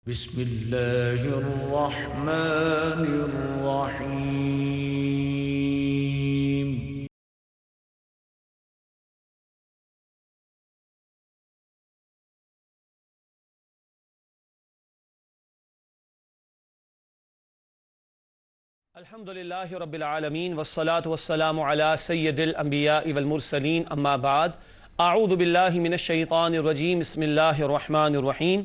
بسم اللہ الرحمن الرحیم۔ الحمدللہ رب العالمین والصلاة والسلام علی سید الانبیاء والمرسلین اما بعد اعوذ باللہ من الشیطان الرجیم بسم اللہ الرحمن الرحیم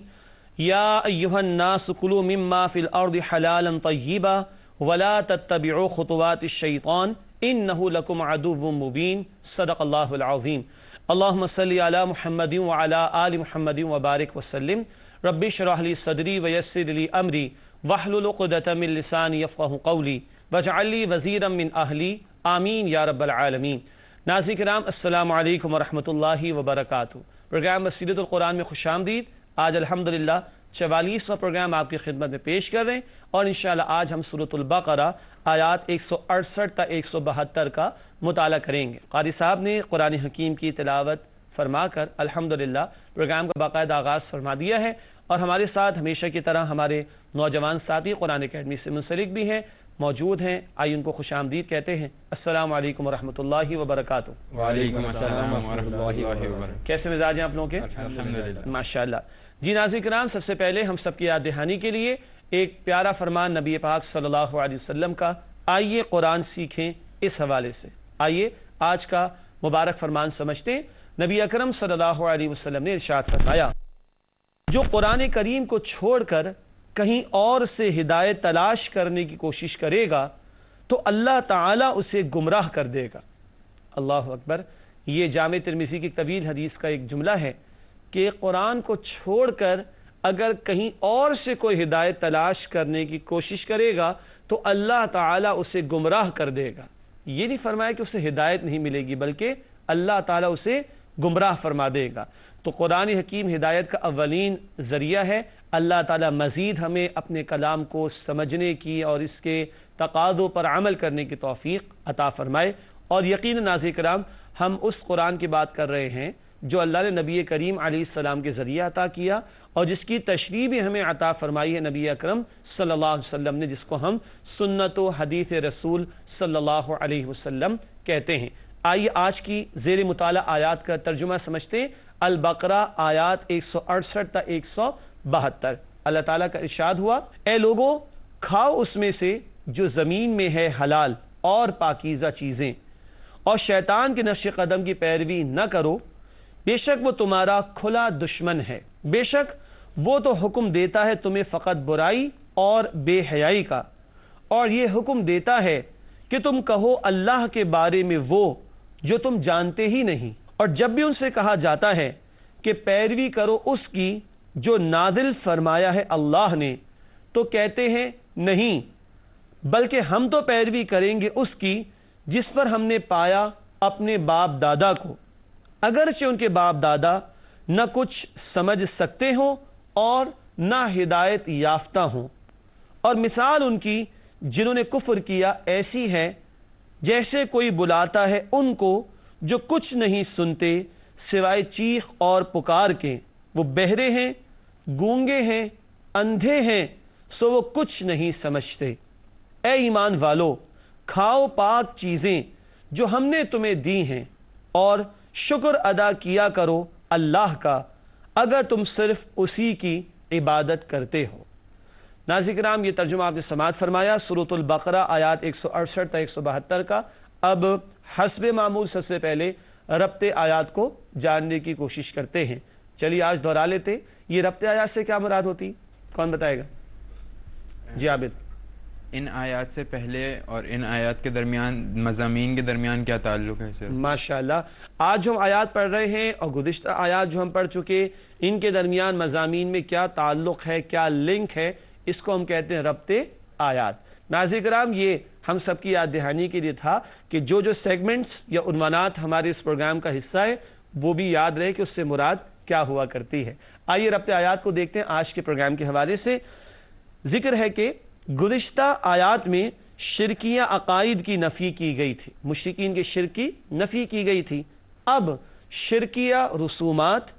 یا ایہا الناس کلوا مما فی الارض حلالا طیبا ولا تتبعوا خطوات الشیطان انہ لکم عدو مبین صدق اللہ العظیم۔ اللہم صلی علی محمد وعلی آل محمد وبارک وسلم۔ رب اشرح لی صدری ویسر لی امری واحلل عقدۃ من لسانی یفقہوا قولی واجعل لی وزیرا من اہلی آمین یا رب العالمین۔ ناظرین کرام السلام علیکم ورحمۃ اللہ وبرکاتہ۔ پروگرام مسجد القرآن میں خوش آمدید۔ آج الحمدللہ 44واں پروگرام آپ کی خدمت میں پیش کر رہے ہیں اور انشاءاللہ آج ہم سورۃ البقرہ آیات 168 تا 172 کا مطالعہ کریں گے۔ قاری صاحب نے قرآن حکیم کی تلاوت فرما کر الحمدللہ پروگرام کا باقاعدہ آغاز فرما دیا ہے، اور ہمارے ساتھ ہمیشہ کی طرح ہمارے نوجوان ساتھی قرآن اکیڈمی سے منسلک بھی ہیں، موجود ہیں۔ آئیے ان کو خوش آمدید کہتے ہیں۔ السلام علیکم ورحمۃ اللہ وبرکاتہ۔ وعلیکم السلام ورحمۃ اللہ وبرکاتہ۔ کیسے مزاج ہیں آپ لوگوں کے؟ الحمدللہ ماشاءاللہ۔ جی ناظرین کرام، سب سے پہلے ہم سب کی یاد دہانی کے لیے ایک پیارا فرمان نبی پاک صلی اللہ علیہ وسلم کا، آئیے قرآن سیکھیں، اس حوالے سے آئیے آج کا مبارک فرمان سمجھتے ہیں۔ نبی اکرم صلی اللہ علیہ وسلم نے ارشاد فرمایا، جو قرآن کریم کو چھوڑ کر کہیں اور سے ہدایت تلاش کرنے کی کوشش کرے گا تو اللہ تعالیٰ اسے گمراہ کر دے گا۔ اللہ اکبر۔ یہ جامع ترمذی کی طویل حدیث کا ایک جملہ ہے کہ قرآن کو چھوڑ کر اگر کہیں اور سے کوئی ہدایت تلاش کرنے کی کوشش کرے گا تو اللہ تعالیٰ اسے گمراہ کر دے گا۔ یہ نہیں فرمایا کہ اسے ہدایت نہیں ملے گی، بلکہ اللہ تعالیٰ اسے گمراہ فرما دے گا۔ تو قرآن حکیم ہدایت کا اولین ذریعہ ہے۔ اللہ تعالیٰ مزید ہمیں اپنے کلام کو سمجھنے کی اور اس کے تقاضوں پر عمل کرنے کی توفیق عطا فرمائے۔ اور یقیناً ناظرین کرام، ہم اس قرآن کی بات کر رہے ہیں جو اللہ نے نبی کریم علیہ السلام کے ذریعہ عطا کیا اور جس کی تشریح بھی ہمیں عطا فرمائی ہے نبی اکرم صلی اللہ علیہ وسلم نے، جس کو ہم سنت و حدیث رسول صلی اللہ علیہ وسلم کہتے ہیں۔ آئیے آج کی زیر مطالعہ آیات کا ترجمہ سمجھتے ہیں۔ البقرہ آیات 168 تا 172۔ اللہ تعالیٰ کا ارشاد ہوا، اے لوگو کھاؤ اس میں سے جو زمین میں ہے حلال اور پاکیزہ چیزیں، اور شیطان کے نقش قدم کی پیروی نہ کرو، بے شک وہ تمہارا کھلا دشمن ہے۔ بے شک وہ تو حکم دیتا ہے تمہیں فقط برائی اور بے حیائی کا، اور یہ حکم دیتا ہے کہ تم کہو اللہ کے بارے میں وہ جو تم جانتے ہی نہیں، اور جب بھی ان سے کہا جاتا ہے کہ پیروی کرو اس کی جو نازل فرمایا ہے اللہ نے، تو کہتے ہیں نہیں، بلکہ ہم تو پیروی کریں گے اس کی جس پر ہم نے پایا اپنے باپ دادا کو، اگرچہ ان کے باپ دادا نہ کچھ سمجھ سکتے ہوں اور نہ ہدایت یافتہ ہوں۔ اور مثال ان کی جنہوں نے کفر کیا ایسی ہے جیسے کوئی بلاتا ہے ان کو جو کچھ نہیں سنتے سوائے چیخ اور پکار کے، وہ بہرے ہیں، گونگے ہیں، اندھے ہیں، سو وہ کچھ نہیں سمجھتے۔ اے ایمان والو، کھاؤ پاک چیزیں جو ہم نے تمہیں دی ہیں، اور شکر ادا کیا کرو اللہ کا اگر تم صرف اسی کی عبادت کرتے ہو۔ ناظرین کرام، یہ ترجمہ آپ نے سماعت فرمایا سورۃ البقرہ آیات 168 تا 172 کا۔ اب حسب معمول سب سے پہلے ربط آیات کو جاننے کی کوشش کرتے ہیں۔ چلیے آج دہرا لیتے، یہ ربط آیات سے کیا مراد ہوتی؟ کون بتائے گا؟ جی عابد۔ ان آیات سے پہلے اور ان آیات کے درمیان مضامین کے درمیان کیا تعلق ہے سر؟ ماشاءاللہ، آج جو ہم آیات پڑھ رہے ہیں اور گزشتہ آیات جو ہم پڑھ چکے، ان کے درمیان مضامین میں کیا تعلق ہے، کیا لنک ہے، اس کو ہم کہتے ہیں ربط آیات۔ ناظرین کرام، یہ ہم سب کی یاد دہانی کے لیے تھا کہ جو سیگمنٹس یا عنوانات ہمارے اس پروگرام کا حصہ ہے وہ بھی یاد رہے کہ اس سے مراد کیا ہوا کرتی ہے۔ آئیے ربط آیات کو دیکھتے ہیں آج کے پروگرام کے حوالے سے۔ ذکر ہے کہ گزشتہ آیات میں شرکیہ عقائد کی نفی کی گئی تھی، مشرکین کے شرک کی نفی کی گئی تھی۔ اب شرکیہ رسومات،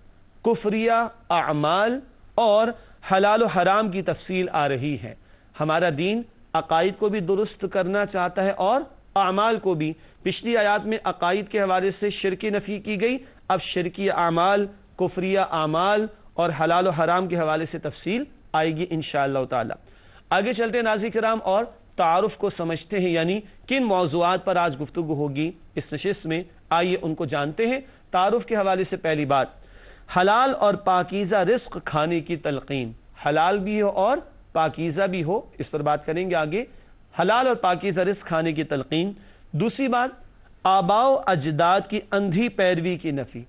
کفریہ اعمال اور حلال و حرام کی تفصیل آ رہی ہے۔ ہمارا دین عقائد کو بھی درست کرنا چاہتا ہے اور اعمال کو بھی۔ پچھلی آیات میں عقائد کے حوالے سے شرکی نفی کی گئی، اب شرکی اعمال، کفریہ اعمال اور حلال و حرام کے حوالے سے تفصیل آئے گی انشاءاللہ تعالی۔ آگے چلتے ہیں ناظرین کرام اور تعارف کو سمجھتے ہیں، یعنی کن موضوعات پر آج گفتگو ہوگی اس نشست میں، آئیے ان کو جانتے ہیں۔ تعارف کے حوالے سے پہلی بات، حلال اور پاکیزہ رزق کھانے کی تلقین، حلال بھی ہو اور پاکیزہ بھی ہو، اس پر بات کریں گے آگے۔ حلال اور پاکیزہ رزق کھانے کی تلقین۔ دوسری بات، آباء و اجداد کی اندھی پیروی کی نفی،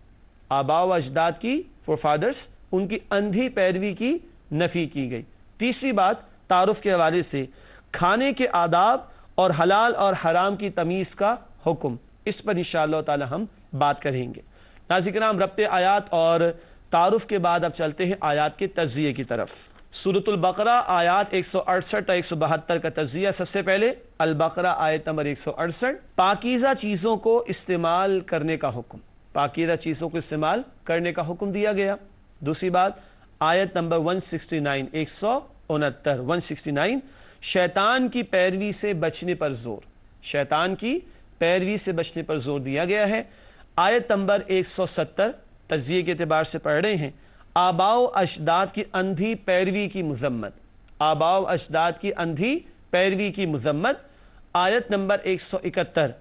آباء و اجداد کی فورفادرز، ان کی اندھی پیروی کی نفی کی گئی۔ تیسری بات، تعارف کے حوالے سے کھانے کے آداب اور حلال اور حرام کی تمیز کا حکم، اس پر انشاءاللہ تعالی ہم بات کریں گے۔ ناظرین کرام، ربط آیات اور تعارف کے بعد اب چلتے ہیں آیات کے تجزیے کی طرف۔ سورۃ البقرہ آیات 168 تا 172 کا تجزیہ۔ سب سے پہلے البقرہ آیت نمبر 168، پاکیزہ چیزوں کو استعمال کرنے کا حکم، پاکیزہ چیزوں کو استعمال کرنے کا حکم دیا گیا۔ دوسری بات، آیت نمبر 169 169، شیطان کی پیروی سے بچنے پر زور، شیطان کی پیروی سے بچنے پر زور دیا گیا ہے۔ آیت نمبر 170 تجزیے کے اعتبار سے پڑھ رہے ہیں، آباء و اجداد کی اندھی پیروی کی مذمت، آباء و اجداد کی اندھی پیروی کی مذمت۔ آیت نمبر 171،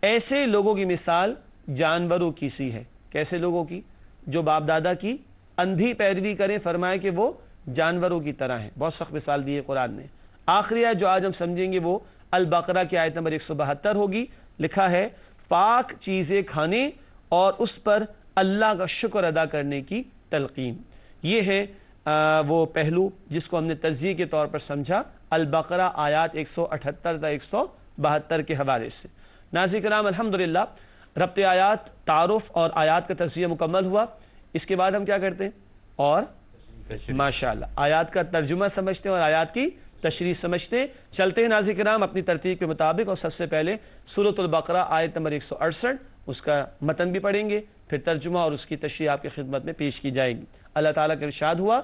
ایسے لوگوں کی مثال جانوروں کی سی ہے، کیسے لوگوں کی؟ جو باپ دادا کی اندھی پیروی کریں، فرمائے کہ وہ جانوروں کی طرح ہیں۔ بہت سخت مثال دی ہے قرآن نے۔ آخری آیت جو آج ہم سمجھیں گے وہ البقرہ کی آیت نمبر 172 ہوگی۔ لکھا ہے، پاک چیزیں کھانے اور اس پر اللہ کا شکر ادا کرنے کی تلقین۔ یہ ہے وہ پہلو جس کو ہم نے تجزیے کے طور پر سمجھا، البقرہ آیات 178 تا 172 کے حوالے سے۔ ناظرین کرام، الحمدللہ ربط آیات، تعارف اور آیات کا تجزیہ مکمل ہوا۔ اس کے بعد ہم کیا کرتے ہیں؟ اور ماشاءاللہ آیات کا ترجمہ سمجھتے ہیں اور آیات کی تشریح سمجھتے ہیں۔ چلتے ہیں ناظرین کرام اپنی ترتیب کے مطابق، اور سب سے پہلے سورۃ البقرہ آیت نمبر 168، اس کا متن بھی پڑھیں گے، پھر ترجمہ اور اس کی تشریح آپ کی خدمت میں پیش کی جائے گی۔ اللہ تعالیٰ کا ارشاد ہوا،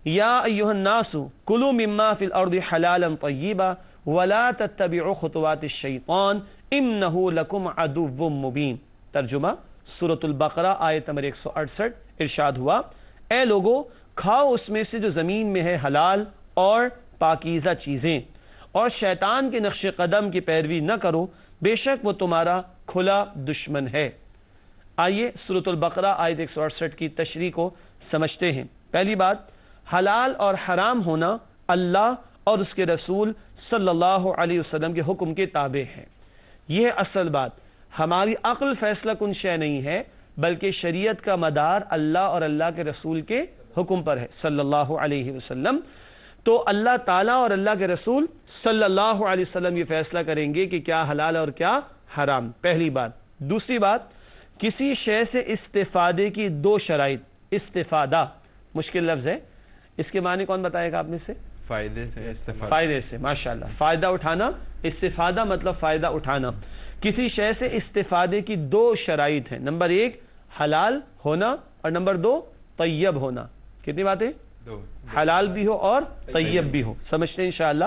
یا ایھا الناس کلوا مما فی الارض حلالا طیبا ولا تتبعوا خطوات الشیطان انہ لکم عدو مبین۔ ترجمہ، سورۃ البقرہ آیت نمبر 168، ارشاد ہوا، اے لوگو کھاؤ اس میں سے جو زمین میں ہے حلال اور پاکیزہ چیزیں، اور شیطان کے نقش قدم کی پیروی نہ کرو، بے شک وہ تمہارا کھلا دشمن ہے۔ آئیے سورۃ البقرہ آیت 168 کی تشریح کو سمجھتے ہیں۔ پہلی بات، حلال اور حرام ہونا اللہ اور اس کے رسول صلی اللہ علیہ وسلم کے حکم کے تابع ہے۔ یہ ہے اصل بات، ہماری عقل فیصلہ کن شے نہیں ہے، بلکہ شریعت کا مدار اللہ اور اللہ کے رسول کے حکم پر ہے صلی اللہ علیہ وسلم۔ تو اللہ تعالیٰ اور اللہ کے رسول صلی اللہ علیہ وسلم یہ فیصلہ کریں گے کہ کیا حلال اور کیا حرام، پہلی بات۔ دوسری بات، کسی شے سے استفادے کی دو شرائط، استفادہ مشکل لفظ ہے، اس کے معنی کون بتائے گا آپ میں سے؟ فائدے سے استفادہ، فائدے سے، ماشاءاللہ، فائدہ اٹھانا، استفادہ مطلب فائدہ اٹھانا۔ کسی شے سے استفادے کی دو شرائط ہیں، نمبر 1 حلال ہونا اور نمبر 2 طیب ہونا۔ کتنی باتیں؟ دو، حلال بھی ہو اور طیب بھی ہو، سمجھتے ہیں انشاءاللہ۔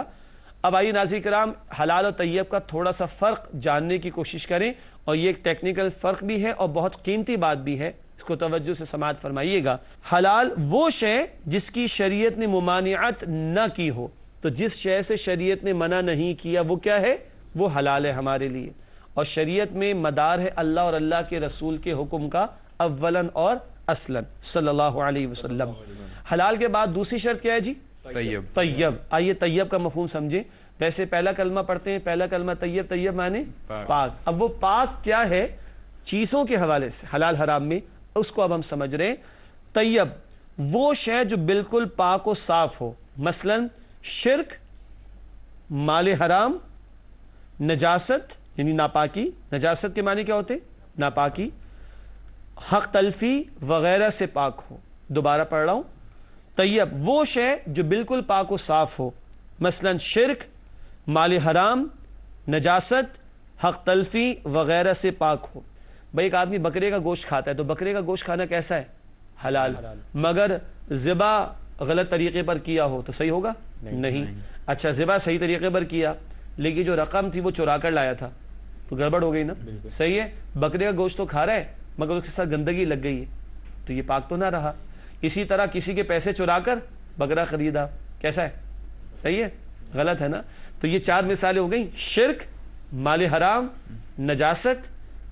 اب آئیے ناظرین کرام، حلال اور طیب کا تھوڑا سا فرق جاننے کی کوشش کریں، اور یہ ایک ٹیکنیکل فرق بھی ہے اور بہت قیمتی بات بھی ہے، اس کو توجہ سے سماعت فرمائیے گا۔ حلال وہ شے جس کی شریعت نے ممانعت نہ کی ہو، تو جس شے سے شریعت نے منع نہیں کیا وہ کیا ہے؟ وہ حلال ہے ہمارے لیے، اور شریعت میں مدار ہے اللہ اور اللہ کے رسول کے حکم کا اولاً اور اصلاً صلی اللہ علیہ وسلم۔ حلال کے بعد دوسری شرط کیا ہے جی؟ طیب۔ طیب۔ آئیے طیب کا مفہوم سمجھیں۔ ویسے پہلا کلمہ پڑھتے ہیں، پہلا کلمہ طیب، طیب معنی پاک۔ اب وہ پاک کیا ہے چیزوں کے حوالے سے حلال حرام میں، اس کو اب ہم سمجھ رہے ہیں۔ طیب وہ شے جو بالکل پاک و صاف ہو، مثلا شرک، مال حرام، نجاست یعنی ناپاکی، نجاست کے معنی کیا ہوتے؟ ناپاکی، حق تلفی وغیرہ سے پاک ہو۔ دوبارہ پڑھ رہا ہوں، طیب وہ شے جو بالکل پاک و صاف ہو، مثلا شرک، مال حرام، نجاست، حق تلفی وغیرہ سے پاک ہو۔ بھائی ایک آدمی بکرے کا گوشت کھاتا ہے تو بکرے کا گوشت کھانا کیسا ہے؟ حلال، مگر ذبح غلط طریقے پر کیا ہو تو صحیح ہوگا؟ نہیں۔ اچھا ذبح صحیح طریقے پر کیا لیکن جو رقم تھی وہ چرا کر لایا تھا تو گڑبڑ ہو گئی نا، صحیح ہے؟ بکرے کا گوشت تو کھا رہا ہے مگر اس کے ساتھ گندگی لگ گئی ہے تو یہ پاک تو نہ رہا۔ اسی طرح کسی کے پیسے چرا کر بکرا خریدا، کیسا ہے؟ صحیح ہے؟ غلط ہے نا؟ تو یہ 4 مثالیں ہو گئیں، شرک، مال حرام، نجاست،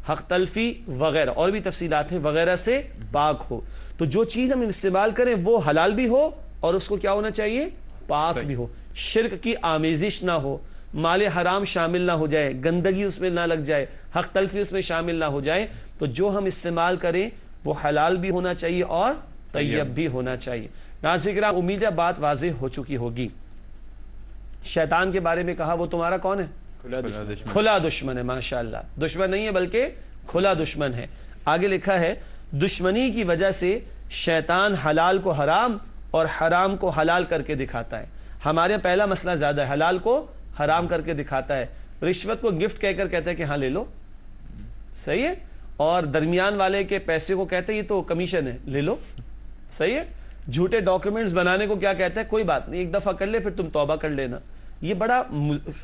حق تلفی وغیرہ، اور بھی تفصیلات ہیں، وغیرہ سے پاک ہو۔ تو جو چیز ہم استعمال کریں وہ حلال بھی ہو اور اس کو کیا ہونا چاہیے؟ پاک بھی ہو، شرک کی آمیزش نہ ہو، مال حرام شامل نہ ہو جائے، گندگی اس میں نہ لگ جائے، حق تلفی اس میں شامل نہ ہو جائے۔ تو جو ہم استعمال کریں وہ حلال بھی ہونا چاہیے اور طیب بھی ہونا چاہیے۔ ناظرین کرام، امید ہے بات واضح ہو چکی ہوگی۔ شیطان کے بارے میں کہا وہ تمہارا کون ہے؟ کھلا دشمن ہے۔ ماشاءاللہ، دشمن نہیں ہے بلکہ کھلا دشمن ہے۔ آگے لکھا ہے دشمنی کی وجہ سے شیطان حلال کو حرام اور حرام کو حلال کر کے دکھاتا ہے۔ ہمارے پہلا مسئلہ زیادہ ہے، حلال کو حرام کر کے دکھاتا ہے، رشوت کو گفٹ کہہ کر کہتا ہے کہ ہاں لے لو، صحیح ہے، اور درمیان والے کے پیسے کو کہتے ہیں یہ تو کمیشن ہے، لے لو، صحیح ہے، جھوٹے ڈاکیومنٹس بنانے کو کیا کہتا ہے؟ کوئی بات نہیں، ایک دفعہ کر لے پھر تم توبہ کر لینا۔ یہ بڑا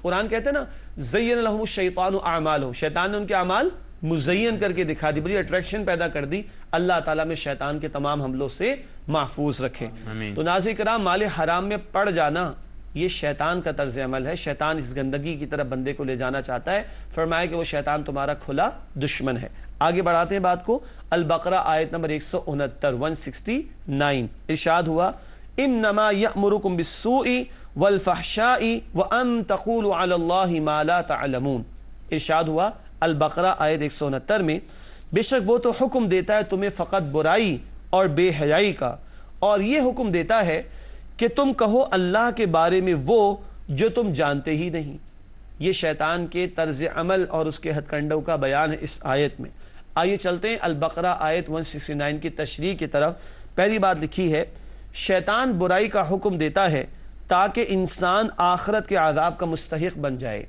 قرآن کہتے ہیں نا زین لہم الشیطان اعمالہم، شیطان نے ان کے اعمال مزین کر کے دکھا دی، بڑی اٹریکشن پیدا کر دی۔ اللہ تعالیٰ میں شیطان کے تمام حملوں سے محفوظ رکھے۔ تو ناظرین کرام، مال حرام میں پڑ جانا یہ شیطان کا طرز عمل ہے، شیطان اس گندگی کی طرف بندے کو لے جانا چاہتا ہے۔ فرمایا کہ وہ شیطان تمہارا کھلا دشمن ہے۔ آگے بڑھاتے ہیں بات کو، البقرہ آیت نمبر 169 ارشاد ہوا انما یأمرکم بالسوء والفحشاء وان تقولوا علی اللہ ما لا تعلمون۔ ارشاد ہوا البقرہ آیت 169 میں، بے شک وہ تو حکم دیتا ہے تمہیں فقط برائی اور بے حیائی کا، اور یہ حکم دیتا ہے کہ تم کہو اللہ کے بارے میں وہ جو تم جانتے ہی نہیں۔ یہ شیطان کے طرز عمل اور اس کے ہتھ کنڈوں کا بیان ہے اس آیت میں۔ آئیے چلتے ہیں البقرہ آیت 169 کی تشریح کی طرف۔ پہلی بات لکھی ہے شیطان برائی کا حکم دیتا ہے تاکہ انسان آخرت کے عذاب کا مستحق بن جائے۔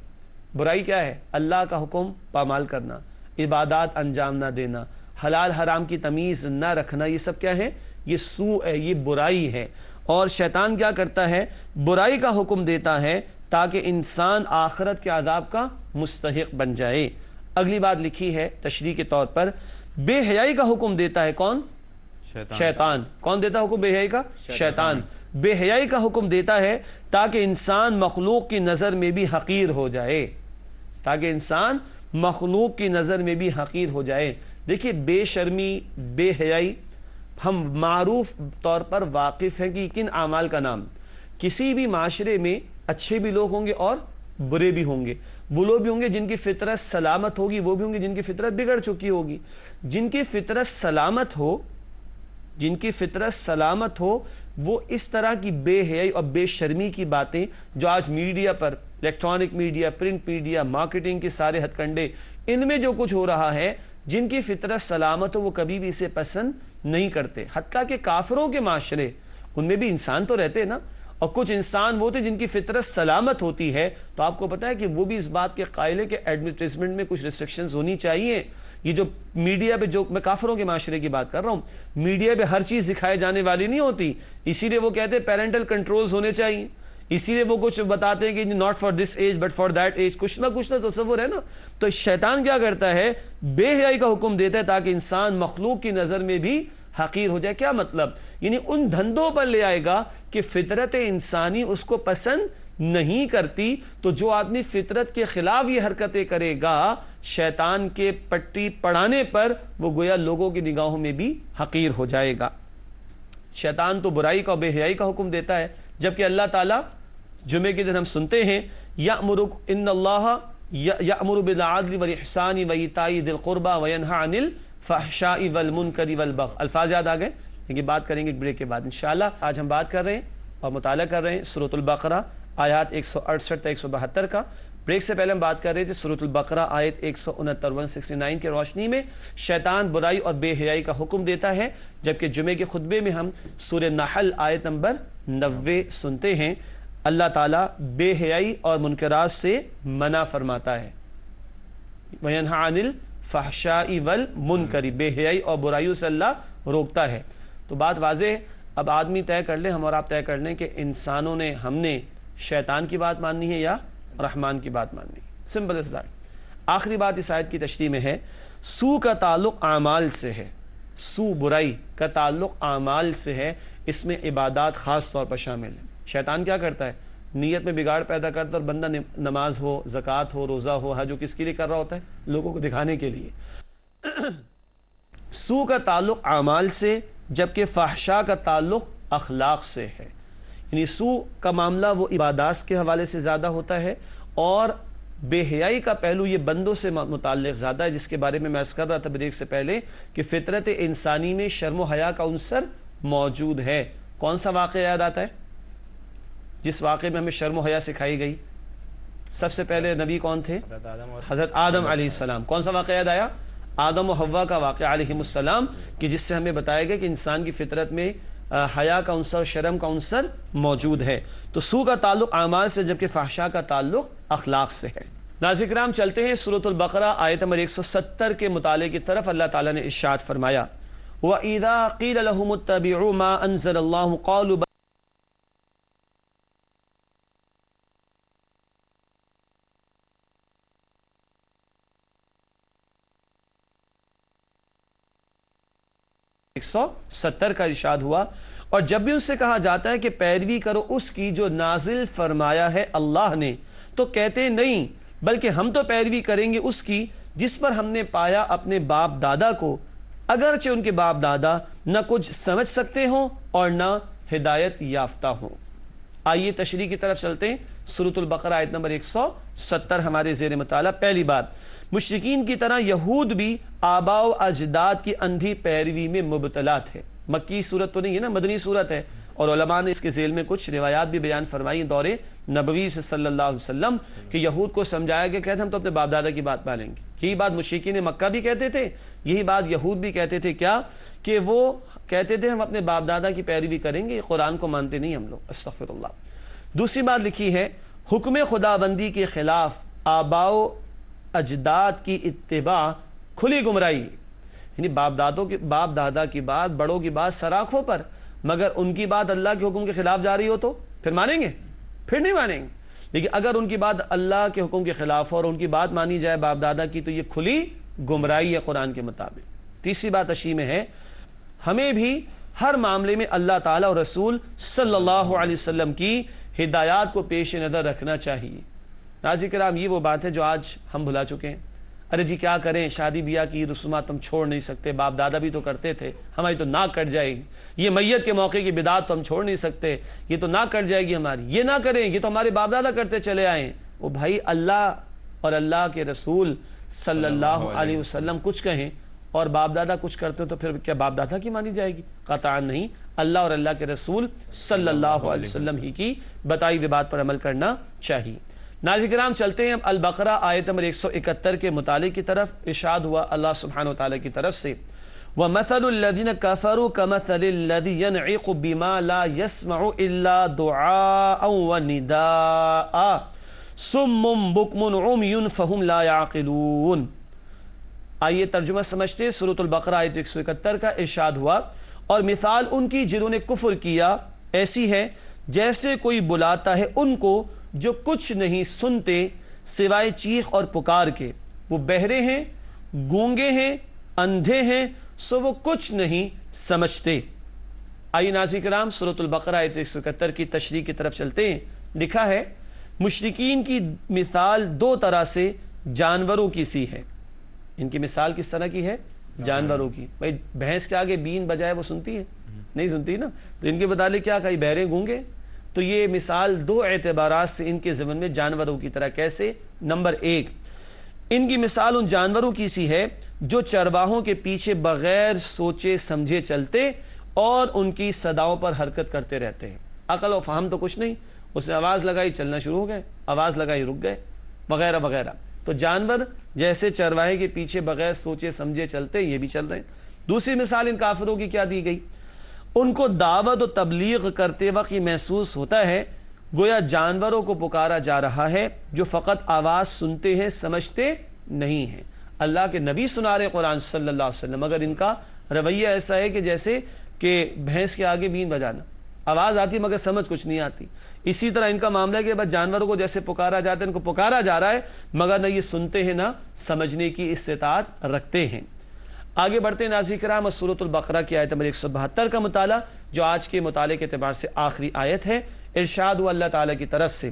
برائی کیا ہے؟ اللہ کا حکم پامال کرنا، عبادات انجام نہ دینا، حلال حرام کی تمیز نہ رکھنا، یہ سب کیا ہے؟ یہ سوء ہے، یہ برائی ہے۔ اور شیطان کیا کرتا ہے؟ برائی کا حکم دیتا ہے تاکہ انسان آخرت کے عذاب کا مستحق بن جائے۔ اگلی بات لکھی ہے تشریح کے طور پر، بے حیائی کا حکم دیتا ہے کون؟ شیطان۔ کون دیتا ہے حکم بے حیائی کا؟ شیطان۔ بے حیائی کا حکم دیتا ہے تاکہ انسان مخلوق کی نظر میں بھی حقیر ہو جائے، تاکہ انسان مخلوق کی نظر میں بھی حقیر ہو جائے۔ دیکھیے بے شرمی، بے حیائی، ہم معروف طور پر واقف ہیں کہ کن اعمال کا نام؟ کسی بھی معاشرے میں اچھے بھی لوگ ہوں گے اور برے بھی ہوں گے۔ وہ لوگ بھی ہوں گے جن کی فطرت سلامت ہوگی، وہ بھی ہوں گے جن کی فطرت بگڑ چکی ہوگی۔ جن کی فطرت سلامت ہو، جن کی فطرت سلامت ہو، وہ اس طرح کی بے حیائی اور بے شرمی کی باتیں جو آج میڈیا پر، electronic media, print media, marketing کے سارے ہتھ کنڈے، ان میں جو کچھ ہو رہا ہے، جن کی فطرت سلامت ہو وہ کبھی بھی اسے پسند نہیں کرتے۔ حتیٰ کہ کافروں کے معاشرے، ان میں بھی انسان تو رہتے نا، اور کچھ انسان وہ تھے جن کی فطرت سلامت ہوتی ہے، تو آپ کو پتہ ہے کہ وہ بھی اس بات کے قائل ہے کہ ایڈورٹائزمنٹ میں کچھ ریسٹرکشنز ہونی چاہیے۔ یہ جو میڈیا پہ، جو میں کافروں کے معاشرے کی بات کر رہا ہوں، میڈیا پہ ہر چیز دکھائے جانے والی نہیں ہوتی، اسی لیے وہ کہتے ہیں پیرنٹل کنٹرولز ہونے چاہیے، اسی لیے وہ کچھ بتاتے ہیں کہ not for this age but for that age, کچھ نہ تصور ہے نا۔ تو شیطان کیا کرتا ہے؟ بے حیائی کا حکم دیتا ہے تاکہ انسان مخلوق کی نظر میں بھی حقیر ہو جائے۔ کیا مطلب؟ یعنی ان دھندوں پر لے آئے گا کہ فطرت انسانی اس کو پسند نہیں کرتی، تو جو آدمی فطرت کے خلاف یہ حرکتیں کرے گا، شیطان کے پٹی پڑھانے پر وہ گویا لوگوں کی نگاہوں میں بھی حقیر ہو جائے گا۔ شیطان تو برائی کا اور بے حیائی کا حکم دیتا ہے، جبکہ اللہ تعالیٰ جمعے کے دن ہم سنتے ہیں ان اللہ یأمر بالعدل والاحسان وایتاء ذی القربى وینہی عن الفحشاء والمنکر والبغی۔ الفاظ یاد آ گئے؟ لیکن بات کریں گے ایک بریک کے بعد انشاءاللہ۔ آج ہم بات کر رہے ہیں اور مطالعہ کر رہے ہیں سورۃ البقرہ آیات 168 تا 172 کا۔ بریک سے پہلے ہم بات کر رہے تھے سورۃ البقرہ آیت 169 کی روشنی میں شیطان برائی اور بے حیائی کا حکم دیتا ہے، جبکہ جمعے کے خطبے میں ہم سورہ نحل آیت نمبر 90 سنتے ہیں۔ اللہ تعالیٰ بے حیائی اور منکرات سے منع فرماتا ہے، وَيَنْهَى عَنِ الْفَحْشَاءِ وَالْمُنْكَرِ، بے حیائی اور برائیوں سے اللہ روکتا ہے۔ تو بات واضح ہے، اب آدمی طے کر لے، ہم اور آپ طے کر لیں کہ انسانوں نے، ہم نے شیطان کی بات ماننی ہے یا رحمان کی بات ماننی ہے. Simple is that. آخری بات اس آیت کی تشریح میں ہے، سو کا تعلق اعمال سے ہے. سو برائی کا تعلق اعمال سے ہے، اس میں عبادات خاص طور پر شامل ہے. شیطان کیا کرتا ہے؟ نیت میں بگاڑ پیدا کرتا ہے، اور بندہ نماز ہو، زکوٰۃ ہو، روزہ ہو، حج ہو، کس کے لیے کر رہا ہوتا ہے؟ لوگوں کو دکھانے کے لیے. سو کا تعلق اعمال سے، جبکہ فحشاء کا تعلق اخلاق سے ہے. یعنی سو کا معاملہ وہ عبادات کے حوالے سے زیادہ ہوتا ہے، اور بے حیائی کا پہلو یہ بندوں سے متعلق زیادہ ہے، جس کے بارے میں عرض کر رہا تھا بریک سے پہلے کہ فطرت انسانی میں شرم و حیا کا عنصر موجود ہے. کون سا واقعہ یاد آتا ہے جس واقعے میں ہمیں شرم و حیا سکھائی گئی؟ سب سے پہلے نبی کون تھے؟ حضرت آدم علیہ السلام. کون سا واقعہ یاد آیا؟ آدم و حوا کا واقعہ علیہ السلام، کہ جس سے ہمیں بتایا گیا کہ انسان کی فطرت میں حیا کا عنصر، شرم کا عنصر موجود ہے. تو سو کا تعلق اعمال سے، جبکہ فحشاء کا تعلق اخلاق سے ہے. ناظرین کرام، چلتے ہیں سورۃ البقرہ آیت نمبر 170 کے مطالعے کی طرف. اللہ تعالیٰ نے ارشاد فرمایا، وَإِذَا قِيلَ لَهُمُ اتَّبِعُوا مَا أَنزَلَ اللَّهُ قَالُوا سو 70 کا ارشاد ہوا. اور جب بھی ان سے کہا جاتا ہے کہ پیروی کرو اس کی جو نازل فرمایا ہے اللہ نے، تو کہتے ہیں نہیں، بلکہ ہم تو پیروی کریں گے اس کی جس پر ہم نے پایا اپنے باپ دادا کو، اگرچہ ان کے باپ دادا نہ کچھ سمجھ سکتے ہوں اور نہ ہدایت یافتہ ہوں. آئیے تشریح کی طرف چلتے ہیں. سورۃ البقرہ آیت نمبر 170 ہمارے زیر مطالعہ. پہلی بات، مشرکین کی طرح یہود بھی آباء و اجداد کی اندھی پیروی میں مبتلا تھے. مکی صورت تو نہیں ہے نا، مدنی صورت ہے، اور علماء نے اس کے ذیل میں کچھ روایات بھی بیان فرمائی دور نبوی سے صلی اللہ علیہ وسلم، کہ یہود کو سمجھایا کہ کہتے ہم تو اپنے باپ دادا کی بات مانیں گے. یہی بات مشرکین مکہ بھی کہتے تھے، یہی بات یہود بھی کہتے تھے. کیا کہ وہ کہتے تھے ہم اپنے باپ دادا کی پیروی کریں گے، قرآن کو مانتے نہیں ہم لوگ. استغفر اللہ. دوسری بات لکھی ہے، حکم خداوندی کے خلاف آباء و اجداد کی اتباع کھلی گمراہی. یعنی باپ دادا کی بات، بڑوں کی بات سراخوں پر، مگر ان کی بات اللہ کے حکم کے خلاف جا رہی ہو تو پھر مانیں گے؟ پھر نہیں مانیں گے. لیکن اگر ان کی بات اللہ کے حکم کے خلاف ہو اور ان کی بات مانی جائے باپ دادا کی، تو یہ کھلی گمراہی ہے قرآن کے مطابق. تیسری بات اشی میں ہے، ہمیں بھی ہر معاملے میں اللہ تعالیٰ اور رسول صلی اللہ علیہ وسلم کی ہدایات کو پیش نظر رکھنا چاہیے. ناظرین کرام، یہ وہ بات ہے جو آج ہم بھلا چکے ہیں. ارے جی کیا کریں، شادی بیاہ کی رسومات ہم چھوڑ نہیں سکتے، باپ دادا بھی تو کرتے تھے، ہماری تو ناک کٹ جائے گی. یہ میت کے موقع کی بدعت تو ہم چھوڑ نہیں سکتے، یہ تو ناک کٹ جائے گی ہماری. یہ نہ کریں، یہ تو ہمارے باپ دادا کرتے چلے آئے. وہ بھائی، اللہ اور اللہ کے رسول صلی اللہ علیہ وسلم کچھ کہیں اور باپ دادا کچھ کرتے ہو تو پھر کیا باپ دادا کی مانی جائے گی؟ قطعاً نہیں. اللہ اور اللہ کے رسول صلی اللہ علیہ وسلم ہی کی بتائی ہوئی بات پر عمل کرنا چاہیے. ناظرین کرام، چلتے ہیں اب البقرہ آیت نمبر 171 کے مطالعے کی طرف. ارشاد ہوا اللہ سبحانہ وتعالی کی طرف سے، وَمَثَلُ الَّذِينَ كَفَرُوا كَمَثَلِ الَّذِي يَنْعِقُ بِمَا لَا يَسْمَعُ إِلَّا دُعَاءً وَنِدَاءً صُمٌّ بُكْمٌ عُمْيٌ فَهُمْ لَا يَعْقِلُونَ. آئیے ترجمہ سمجھتے ہیں. سورۃ البقرہ آیت 171 کا ارشاد ہوا، اور مثال ان کی جنہوں نے کفر کیا ایسی ہے جیسے کوئی بلاتا ہے ان کو جو کچھ نہیں سنتے سوائے چیخ اور پکار کے. وہ بہرے ہیں، گونگے ہیں، اندھے ہیں، سو وہ کچھ نہیں سمجھتے. آئیے ناظرین کرام، سورۃ البقرہ آیت 171 کی تشریح کی طرف چلتے ہیں. لکھا ہے، مشرکین کی مثال دو طرح سے جانوروں کی سی ہے. ان کی مثال کس طرح کی ہے؟ جانوروں کی. بھائی بھینس کے آگے بین بجائے وہ سنتی ہے؟ نہیں سنتی نا. تو ان کے متعلق کیا کہا؟ بہرے گونگے. تو یہ مثال دو اعتبارات سے ان کے ضمن میں جانوروں کی طرح. کیسے؟ نمبر 1، ان کی مثال ان جانوروں کی سی ہے جو چرواہوں کے پیچھے بغیر سوچے سمجھے چلتے اور ان کی صداؤں پر حرکت کرتے رہتے ہیں. عقل و فہم تو کچھ نہیں، اس نے آواز لگائی چلنا شروع ہو گئے، آواز لگائی رک گئے، وغیرہ وغیرہ. تو جانور جیسے چرواہے کے پیچھے بغیر سوچے سمجھے چلتے، یہ بھی چل رہے ہیں. دوسری مثال ان کافروں کی کیا دی گئی؟ ان کو دعوت و تبلیغ کرتے وقت یہ محسوس ہوتا ہے گویا جانوروں کو پکارا جا رہا ہے جو فقط آواز سنتے ہیں، سمجھتے نہیں ہیں. اللہ کے نبی سنا رہے قرآن صلی اللہ علیہ وسلم، مگر ان کا رویہ ایسا ہے کہ جیسے کہ بھینس کے آگے بین بجانا، آواز آتی مگر سمجھ کچھ نہیں آتی۔ اسی طرح ان کا معاملہ ہے کہ بس جانوروں کو جیسے پکارا جاتا ہے، ان کو پکارا جا رہا ہے مگر نہ یہ سنتے ہیں نہ سمجھنے کی استطاعت رکھتے ہیں۔ آگے بڑھتے ہیں ناظرین کرام، سورۃ البقرہ کی آیت نمبر 172 کا مطالعہ، جو آج کے مطالعے کے اعتبار سے آخری آیت ہے۔ ارشاد ہوا اللہ تعالیٰ کی طرف سے،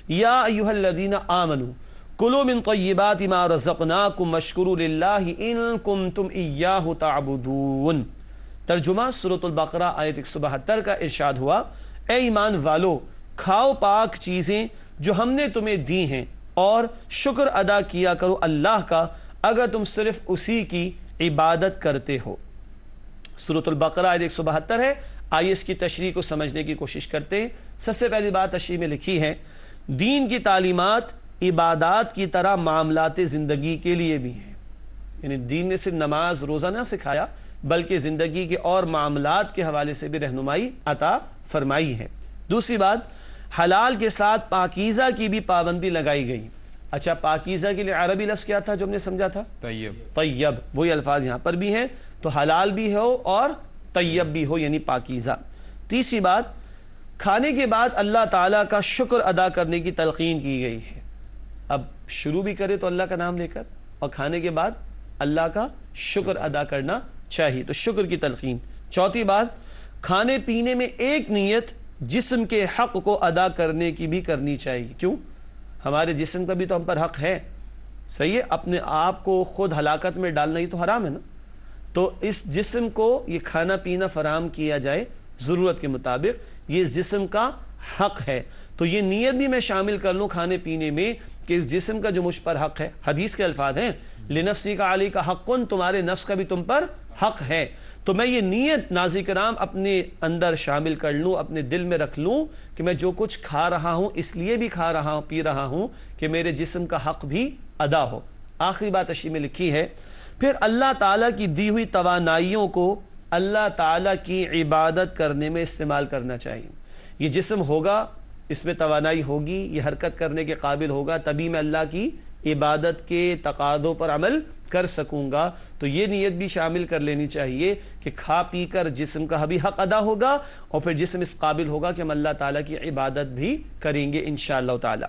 یا ایھا الذین آمنوا کلوا من طیبات ما رزقناکم واشکروا للہ ان کنتم ایاہ تعبدون۔ ترجمہ سورۃ البقرہ آیت 172 کا، ارشاد ہوا اے ایمان والو کھاؤ پاک چیزیں جو ہم نے تمہیں دی ہیں اور شکر ادا کیا کرو اللہ کا اگر تم صرف اسی کی عبادت کرتے ہو۔ سورۃ البقرہ آیت 172 ہے۔ آئیے اس کی تشریح کو سمجھنے کی کوشش کرتے ہیں۔ سب سے پہلی بات تشریح میں لکھی ہے، دین کی تعلیمات عبادات کی طرح معاملات زندگی کے لیے بھی ہیں، یعنی دین نے صرف نماز روزہ نہ سکھایا بلکہ زندگی کے اور معاملات کے حوالے سے بھی رہنمائی عطا فرمائی ہے۔ دوسری بات، حلال کے ساتھ پاکیزہ کی بھی پابندی لگائی گئی۔ اچھا، پاکیزہ کے لیے عربی لفظ کیا تھا جو ہم نے سمجھا تھا؟ طیب۔ طیب، وہی الفاظ یہاں پر بھی ہیں، تو حلال بھی ہو اور طیب بھی ہو، یعنی پاکیزہ۔ تیسری بات، کھانے کے بعد اللہ تعالیٰ کا شکر ادا کرنے کی تلقین کی گئی ہے۔ اب شروع بھی کرے تو اللہ کا نام لے کر، اور کھانے کے بعد اللہ کا شکر ادا کرنا چاہیے، تو شکر کی تلقین۔ چوتھی بات، کھانے پینے میں ایک نیت جسم کے حق کو ادا کرنے کی بھی کرنی چاہیے۔ کیوں؟ ہمارے جسم کا بھی تو ہم پر حق ہے، صحیح ہے؟ اپنے آپ کو خود ہلاکت میں ڈالنا ہی تو حرام ہے نا، تو اس جسم کو یہ کھانا پینا فراہم کیا جائے ضرورت کے مطابق، یہ اس جسم کا حق ہے، تو یہ نیت بھی میں شامل کر لوں کھانے پینے میں کہ اس جسم کا جو مجھ پر حق ہے۔ حدیث کے الفاظ ہیں، لنفسی کا علی کا حق، تمہارے نفس کا بھی تم پر حق ہے، تو میں یہ نیت ناظرین کرام اپنے اندر شامل کر لوں، اپنے دل میں رکھ لوں کہ میں جو کچھ کھا رہا ہوں اس لیے بھی کھا رہا ہوں، پی رہا ہوں کہ میرے جسم کا حق بھی ادا ہو۔ آخری بات تشریح میں لکھی ہے، پھر اللہ تعالیٰ کی دی ہوئی توانائیوں کو اللہ تعالیٰ کی عبادت کرنے میں استعمال کرنا چاہیے۔ یہ جسم ہوگا، اس میں توانائی ہوگی، یہ حرکت کرنے کے قابل ہوگا، تبھی میں اللہ کی عبادت کے تقاضوں پر عمل کر سکوں گا، تو یہ نیت بھی شامل کر لینی چاہیے کہ کھا پی کر جسم کا بھی حق ادا ہوگا اور پھر جسم اس قابل ہوگا کہ ہم اللہ تعالیٰ کی عبادت بھی کریں گے انشاءاللہ تعالی۔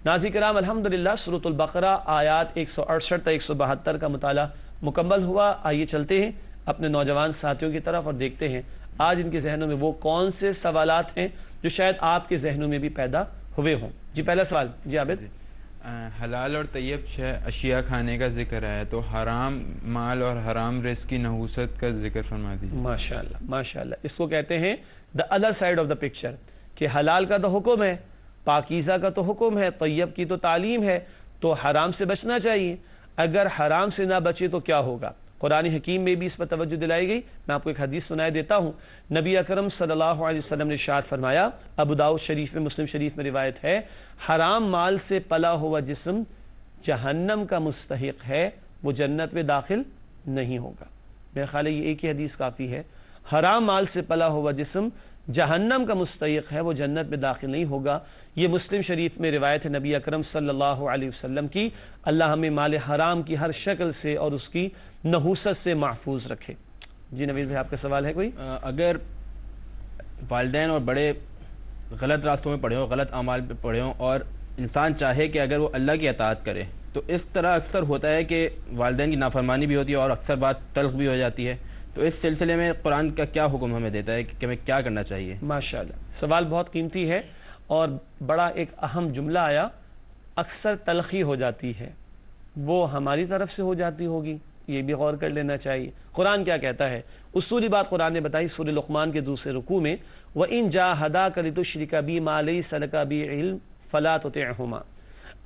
ناظرین کرام، الحمدللہ سورۃ البقرہ آیات 168 تا 172 کا مطالعہ مکمل ہوا۔ آئیے چلتے ہیں اپنے نوجوان ساتھیوں کی طرف اور دیکھتے ہیں آج ان کے ذہنوں میں وہ کون سے سوالات ہیں جو شاید آپ کے ذہنوں میں بھی پیدا ہوئے ہوں۔ جی پہلا سوال، جی عابد۔ حلال اور طیب 6 اشیاء کھانے کا ذکر ہے، تو حرام مال اور حرام رزق کی نحوست کا ذکر فرما دیجیے۔ ماشاءاللہ ماشاءاللہ، اس کو کہتے ہیں the other side of the picture, کہ حلال کا تو حکم ہے، پاکیزہ کا تو حکم ہے، طیب کی تو تعلیم ہے، تو حرام سے بچنا چاہیے۔ اگر حرام سے نہ بچے تو کیا ہوگا؟ قرآن حکیم میں بھی اس پر توجہ دلائی گئی۔ میں آپ کو ایک حدیث سنائے دیتا ہوں۔ نبی اکرم صلی اللہ علیہ وسلم نے ارشاد فرمایا، ابو داؤد شریف میں، مسلم شریف میں روایت ہے، حرام مال سے پلا ہوا جسم جہنم کا مستحق ہے، وہ جنت میں داخل نہیں ہوگا۔ میرے خیال ہے یہ ایک ہی حدیث کافی ہے۔ حرام مال سے پلا ہوا جسم جہنم کا مستحق ہے، وہ جنت میں داخل نہیں ہوگا۔ یہ مسلم شریف میں روایت ہے نبی اکرم صلی اللہ علیہ وسلم کی۔ اللہ ہمیں مال حرام کی ہر شکل سے اور اس کی نحوست سے محفوظ رکھے۔ جی نوید بھائی، آپ کا سوال ہے کوئی؟ اگر والدین اور بڑے غلط راستوں میں پڑے ہوں، غلط اعمال پہ پڑے ہوں، اور انسان چاہے کہ اگر وہ اللہ کی اطاعت کرے، تو اس طرح اکثر ہوتا ہے کہ والدین کی نافرمانی بھی ہوتی ہے اور اکثر بات تلخ بھی ہو جاتی ہے، تو اس سلسلے میں قرآن کا کیا حکم ہمیں دیتا ہے کہ ہمیں کیا کرنا چاہیے؟ ماشاءاللہ، سوال بہت قیمتی ہے اور بڑا ایک اہم جملہ آیا، اکثر تلخی ہو جاتی ہے، وہ ہماری طرف سے ہو جاتی ہوگی، یہ بھی غور کر لینا چاہیے۔ قرآن کیا کہتا ہے؟ اصولی بات قرآن نے بتائی سورہ لقمان کے دوسرے رکوع میں، وَإِن جَاهَدَاكَ لِتُشْرِكَ بِي مَا لَيْسَ لَكَ بِهِ عِلْمٌ فَلَا تُطِعْهُمَا۔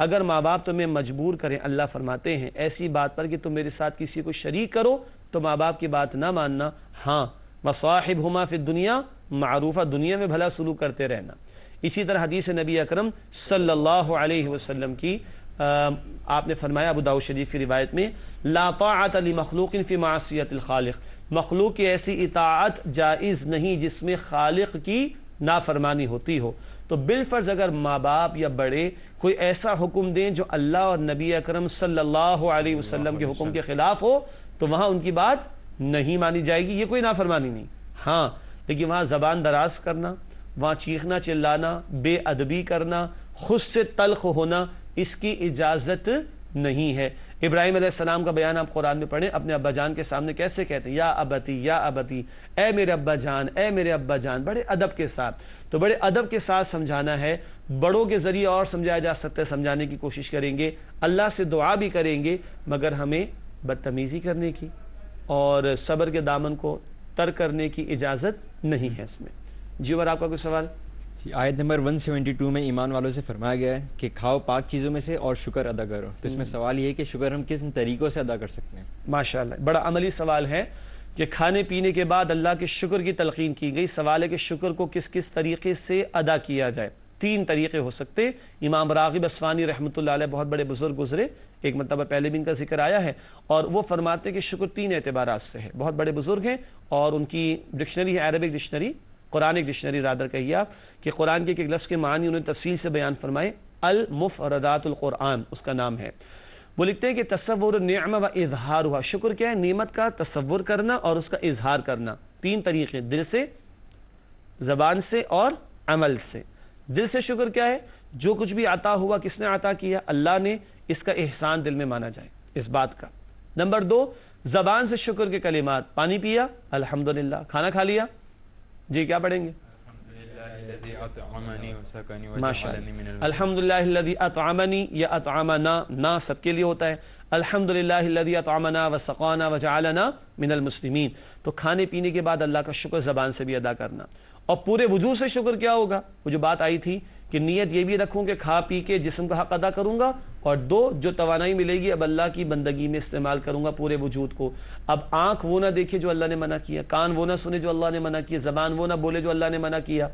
اگر ماں باپ تمہیں مجبور کریں، اللہ فرماتے ہیں ایسی بات پر کہ تم میرے ساتھ کسی کو شریک کرو، تو ماں باپ کی بات نہ ماننا۔ ہاں، وَصَاحِبْهُمَا فِي الدُّنْيَا معروفہ، دنیا میں بھلا سلوک کرتے رہنا۔ اسی طرح حدیث نبی اکرم صلی اللہ علیہ وسلم کی آپ نے فرمایا ابو داؤد شریف کی روایت میں، لا طاعت لمخلوق فی معصیت الخالق، مخلوق کی ایسی اطاعت جائز نہیں جس میں خالق کی نافرمانی ہوتی ہو۔ تو بالفرض اگر ماں باپ یا بڑے کوئی ایسا حکم دیں جو اللہ اور نبی اکرم صلی اللہ علیہ وسلم کے حکم کے خلاف ہو، تو وہاں ان کی بات نہیں مانی جائے گی، یہ کوئی نافرمانی نہیں۔ ہاں لیکن وہاں زبان دراز کرنا، وہاں چیخنا چلانا، بے ادبی کرنا، خود سے تلخ ہونا، اس کی اجازت نہیں ہے۔ ابراہیم علیہ السلام کا بیان آپ قرآن میں پڑھیں، اپنے ابا جان کے سامنے کیسے کہتے ہیں، یا ابتی یا ابتی، اے میرے ابا جان، اے میرے ابا جان، بڑے ادب کے ساتھ۔ تو بڑے ادب کے ساتھ سمجھانا ہے، بڑوں کے ذریعے اور سمجھایا جا سکتا ہے، سمجھانے کی کوشش کریں گے، اللہ سے دعا بھی کریں گے، مگر ہمیں بدتمیزی کرنے کی اور صبر کے دامن کو ترک کرنے کی اجازت نہیں ہے اس میں۔ جی عمر، آپ کا کوئی سوال؟ آیت نمبر 172 میں ایمان والوں سے فرمایا گیا ہے کہ کھاؤ پاک چیزوں میں سے اور شکر ادا کرو، تو اس میں سوال یہ ہے کہ شکر ہم کس طریقوں سے ادا کر سکتے ہیں؟ ماشاءاللہ، بڑا عملی سوال ہے کہ کھانے پینے کے بعد اللہ کے شکر کی تلقین کی گئی۔ سوال ہے کہ شکر کو کس کس طریقے سے ادا کیا جائے۔ 3 طریقے ہو سکتے۔ امام راغب اصفہانی رحمۃ اللہ علیہ بہت بڑے بزرگ گزرے، ایک مرتبہ پہلے بھی ان کا ذکر آیا ہے، اور وہ فرماتے ہیں کہ شکر 3 اعتبارات سے ہے۔ بہت بڑے بزرگ ہیں اور ان کی ڈکشنری ہے، Arabic dictionary, Quranic dictionary rather کہیے آپ، کہ قرآن کے ایک لفظ کے معنی انہوں نے تفصیل سے بیان فرمائے۔ المفردات القرآن اس کا نام ہے۔ وہ لکھتے ہیں کہ تصور النعمہ و اظہارها، شکر کیا ہے؟ نعمت کا تصور کرنا اور اس کا اظہار کرنا۔ 3 طریقے، دل سے، زبان سے اور عمل سے۔ دل سے شکر کیا ہے؟ جو کچھ بھی عطا ہوا کس نے عطا کیا؟ اللہ نے، اس کا احسان دل میں مانا جائے اس بات کا۔ نمبر 2، زبان سے شکر کے کلمات، پانی پیا الحمدللہ، کھانا کھا لیا، جی کیا پڑھیں گے؟ ماشاءاللہ، الحمدللہ الذی اطعمنی یا اطعمنا، نا سب کے لیے ہوتا ہے، الحمدللہ الذی اطعمنا وسقانا وجعلنا من المسلمین۔ تو کھانے پینے کے بعد اللہ کا شکر زبان سے بھی ادا کرنا، اور پورے وجود سے شکر کیا ہوگا؟ وہ جو بات آئی تھی کہ نیت یہ بھی رکھوں کہ کھا پی کے جسم کا حق ادا کروں گا، اور 2، جو توانائی ملے گی اب اللہ کی بندگی میں استعمال کروں گا پورے وجود کو۔ اب آنکھ وہ نہ دیکھے جو اللہ نے منع کیا، کان وہ نہ سنے جو اللہ نے منع کیا، زبان وہ نہ بولے جو اللہ نے منع کیا،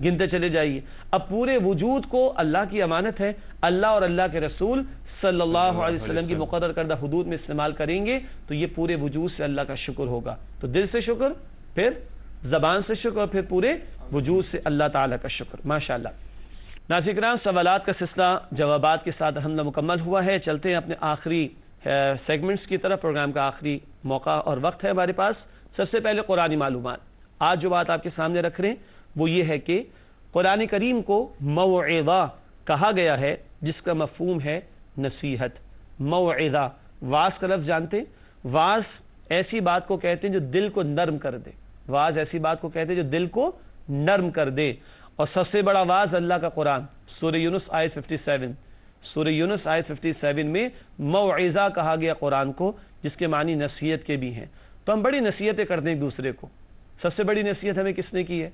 گنتے چلے جائیے۔ اب پورے وجود کو اللہ کی امانت ہے، اللہ اور اللہ کے رسول صلی اللہ علیہ وسلم کی مقرر کردہ حدود میں استعمال کریں گے تو یہ پورے وجود سے اللہ کا شکر ہوگا۔ تو دل سے شکر، پھر زبان سے شکر، اور پھر پورے وجود سے اللہ تعالیٰ کا شکر۔ ماشاءاللہ۔ ناظرین کرام، سوالات کا سلسلہ جوابات کے ساتھ الحمدللہ مکمل ہوا ہے۔ چلتے ہیں اپنے آخری سیگمنٹس کی طرف۔ پروگرام کا آخری موقع اور وقت ہے ہمارے پاس۔ سب سے پہلے قرآنی معلومات۔ آج جو بات آپ کے سامنے رکھ رہے ہیں وہ یہ ہے کہ قرآن کریم کو موعظہ کہا گیا ہے، جس کا مفہوم ہے نصیحت۔ موعظہ، واعظ کا لفظ جانتے ہیں؟ واعظ ایسی بات کو کہتے ہیں جو دل کو نرم کر دے۔ واعظ ایسی بات کو کہتے ہیں جو دل کو نرم کر دے، اور سب سے بڑا واعظ اللہ کا قرآن۔ سورہ یونس آیت 57، سورہ یونس آیت 57 میں موعظہ کہا گیا قرآن کو، جس کے معنی نصیحت کے بھی ہیں۔ تو ہم بڑی نصیحتیں کرتے ہیں ایک دوسرے کو۔ سب سے بڑی نصیحت ہمیں کس نے کی ہے؟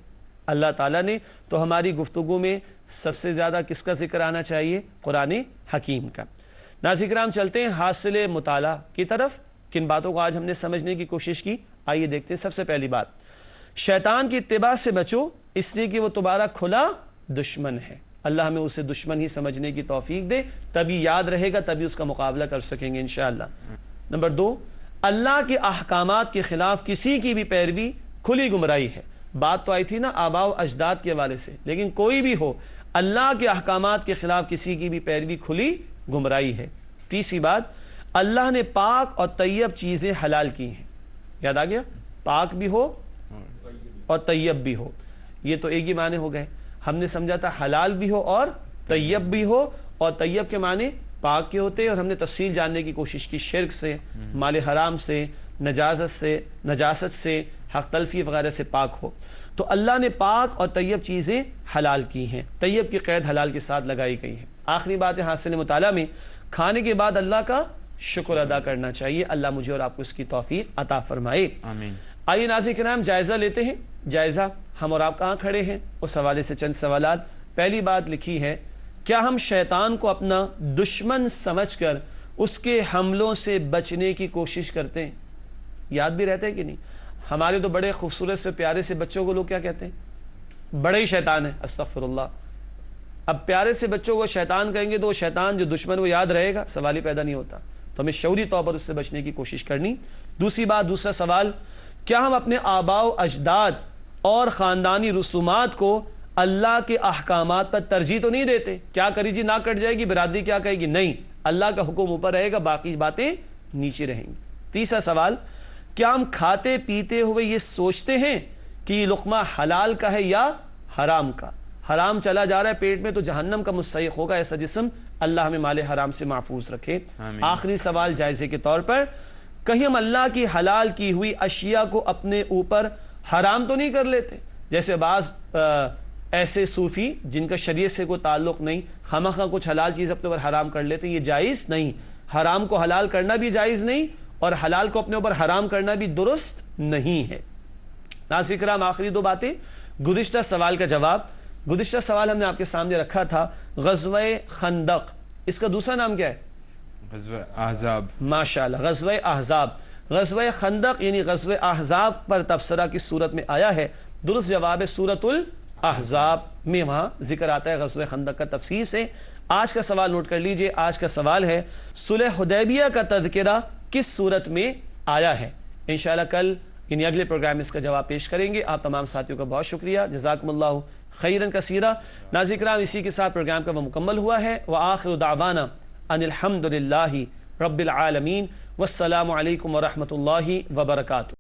اللہ تعالیٰ نے۔ تو ہماری گفتگو میں سب سے زیادہ کس کا ذکر آنا چاہیے؟ قرآن حکیم کا۔ ناظرین کرام، چلتے ہیں حاصل مطالعہ کی طرف۔ کن باتوں کو آج ہم نے سمجھنے کی کوشش کی، آئیے دیکھتے ہیں۔ سب سے پہلی بات، شیطان کی اتباع سے بچو، اس لیے کہ وہ تمہارا کھلا دشمن ہے۔ اللہ ہمیں اسے دشمن ہی سمجھنے کی توفیق دے، تبھی یاد رہے گا، تبھی اس کا مقابلہ کر سکیں گے انشاءاللہ۔ نمبر 2، اللہ کے احکامات کے خلاف کسی کی بھی پیروی کھلی گمراہی ہے۔ بات تو آئی تھی نا آباء و اجداد کے حوالے سے، لیکن کوئی بھی ہو، اللہ کے احکامات کے خلاف کسی کی بھی پیروی کھلی گمراہی ہے۔ تیسری بات، اللہ نے پاک اور طیب چیزیں حلال کی ہیں۔ یاد آ گیا؟ پاک بھی ہو اور طیب بھی ہو، یہ تو ایک ہی معنی ہو گئے۔ ہم نے سمجھا تھا حلال بھی ہو اور طیب بھی ہو، اور طیب کے معنی پاک کے ہوتے ہیں، اور ہم نے تفصیل جاننے کی کوشش کی، شرک سے، مال حرام سے، نجاست سے، حق تلفی وغیرہ سے پاک ہو۔ تو اللہ نے پاک اور طیب چیزیں حلال کی ہیں، طیب کی قید حلال کے ساتھ لگائی گئی ہے۔ آخری بات ہے حاصل مطالعہ میں، کھانے کے بعد اللہ کا شکر ادا کرنا چاہیے۔ اللہ مجھے اور آپ کو اس کی توفیق عطا فرمائے، آمین۔ آئیے ناظرین کرام، جائزہ لیتے ہیں۔ جائزہ، ہم اور آپ کہاں کھڑے ہیں، اس حوالے سے چند سوالات۔ پہلی بات لکھی ہے، کیا ہم شیطان کو اپنا دشمن سمجھ کر اس کے حملوں سے بچنے کی کوشش کرتے ہیں؟ یاد بھی رہتا ہے کہ نہیں؟ ہمارے تو بڑے خوبصورت سے پیارے سے بچوں کو لوگ کیا کہتے ہیں؟ بڑے ہی شیطان ہے، استغفر اللہ۔ اب پیارے سے بچوں کو شیطان کہیں گے تو وہ شیطان جو دشمن وہ یاد رہے گا؟ سوال ہی پیدا نہیں ہوتا۔ تو ہمیں شعوری طور پر اس سے بچنے کی کوشش کرنی۔ دوسری بات، دوسرا سوال، کیا ہم اپنے آباء و اجداد اور خاندانی رسومات کو اللہ کے احکامات پر ترجیح تو نہیں دیتے؟ کیا کری جی، نہ کٹ جائے گی، برادری کیا کہے گی؟ نہیں، اللہ کا حکم اوپر رہے گا، باقی باتیں نیچے رہیں گی۔ تیسرا سوال، کیا ہم کھاتے پیتے ہوئے یہ سوچتے ہیں کہ یہ لقمہ حلال کا ہے یا حرام کا. حرام چلا جا رہا ہے پیٹ میں تو جہنم کا مستحق ہوگا ایسا جسم. اللہ ہمیں مال حرام سے محفوظ رکھے. آخری سوال جائزے کے طور پر, کہیں ہم اللہ کی حلال کی ہوئی اشیاء کو اپنے اوپر حرام تو نہیں کر لیتے؟ جیسے بعض ایسے صوفی جن کا شریعت سے کوئی تعلق نہیں خواہ کچھ حلال چیز اپنے اوپر حرام کر لیتے ہیں. یہ جائز نہیں. حرام کو حلال کرنا بھی جائز نہیں اور حلال کو اپنے اوپر حرام کرنا بھی درست نہیں ہے. ناظرین کرام, آخری دو باتیں. گزشتہ سوال کا جواب. گزشتہ سوال ہم نے آپ کے سامنے رکھا تھا غزوہ خندق, اس کا دوسرا نام کیا ہے؟ غزوہ احزاب. ماشاءاللہ, غزوہ احزاب. غزوہ خندق یعنی غزوہ احزاب پر تبصرہ کس صورت میں آیا ہے؟ درست جواب ہے سورۃ الاحزاب میں, وہاں ذکر آتا ہے غزوہ خندق کا تفصیل سے. آج کا سوال نوٹ کر لیجئے. آج کا سوال ہے صلح حدیبیہ کا تذکرہ کس صورت میں آیا ہے؟ انشاءاللہ کل یعنی اگلے پروگرام اس کا جواب پیش کریں گے. آپ تمام ساتھیوں کا بہت شکریہ. جزاکم اللہ خیرن کثیرہ. ناظرین کرام, اسی کے ساتھ پروگرام کا وہ مکمل ہوا ہے. وآخر دعوانا ان الحمد للہ رب العالمین. والسلام علیکم ورحمۃ اللہ وبرکاتہ.